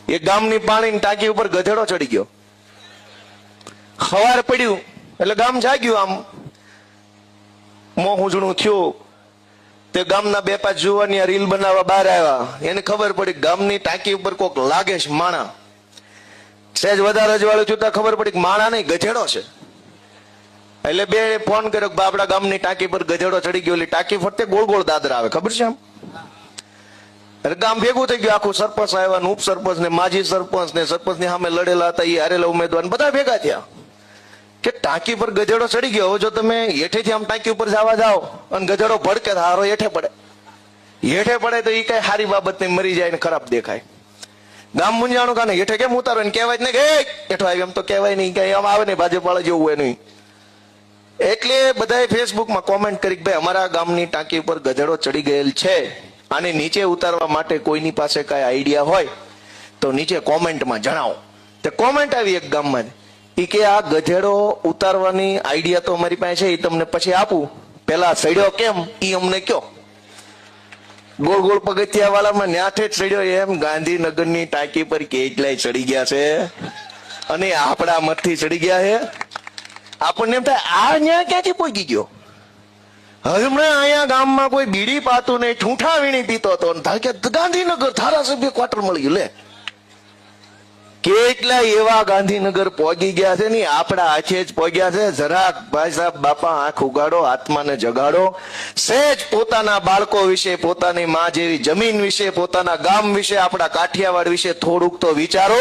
એ ગામની પાણીની ટાંકી ઉપર ગધેડો ચડી ગયો. સવાર પડ્યું એટલે ગામ જાગ્યું, આમ મોં ઉજળું થયું. તે ગામના બે પાંચ જુવાની રીલ બનાવવા બહાર આવ્યા. એને ખબર પડી ગામની ટાંકી ઉપર કોક લાગે છે માણા. સહેજ વધારે અજવાળું થયું ખબર પડી માણા નહીં ગધેડો છે. એટલે બે ફોન કર્યો કે આપડા ગામની ટાંકી પર ગધેડો ચડી ગયો. ટાંકી ફરતે ગોળ ગોળ દાદરા આવે, ખબર છે આમ. એટલે ગામ ભેગું થઈ ગયું, આખું સરપંચ આવ્યા, ઉપસરપંચ ને માજી સરપંચ ને સરપંચ ની સામે લડેલા હતા એ હારેલા ઉમેદવાર બધા ભેગા થયા કે ટાંકી પર ગધેડો ચડી ગયો. હવે જો તમે હેઠેથી આમ ટાંકી ઉપર જવા જાઓ અને ગધેડો ભડકે હારો હેઠે પડે તો એ કઈ સારી બાબત નહીં, મરી જાય ને ખરાબ દેખાય. ગામ મુંજાણું કાને હેઠે કેમ ઉતારો ને કહેવાય જ નહીં કે હેઠો આવી, એમ તો કહેવાય નહીં, કઈ આમ આવે નહીં, ભાજપ વાળા જેવું હોય નહીં. એટલે બધાએ ફેસબુકમાં કોમેન્ટ કરી કે ભાઈ અમારા ગામની ટાંકી ઉપર ગધેડો ચડી ગયેલ છે, આને નીચે ઉતારવા માટે કોઈની પાસે કઈ આઈડિયા હોય તો નીચે કોમેન્ટમાં જણાવો. તે કોમેન્ટ આવી એક ગામમાં ઈ કે આ ગધેડો ઉતારવાની આઈડિયા તો અમારી પાસે છે, એ તમને પછી આપું, પેલા સડ્યો કેમ ઈ અમને કયો. ગોળ ગોળ પગથિયા વાળામાં ન્યાઠે જ સડ્યો એમ ગાંધીનગરની ટાંકી પર કેટલાય ચડી ગયા છે અને આપણા મતથી ચડી ગયા છે. આપણને એમ થાય આ ન્યા ક્યાંથી પહોંચી ગયો. હમણાં અહીંયા ગામમાં કોઈ બીડી પાતું નહીં, ઠૂંઠા વીણી પીતો હતો, ગાંધીનગર ધારાસભ્ય ક્વાર્ટર મળી ગયું. લે કેટલા એવા ગાંધીનગર પહોંચી ગયા છે ને આપણા હાથે જ પહોંચ્યા છે. જરાક ભાઈ સાહેબ બાપા આંખ ઉગાડો, આત્માને જગાડો. સહેજ પોતાના બાળકો વિશે, પોતાની માં જેવી જમીન વિશે, પોતાના ગામ વિશે, આપણા કાઠિયાવાડ વિશે થોડુંક તો વિચારો.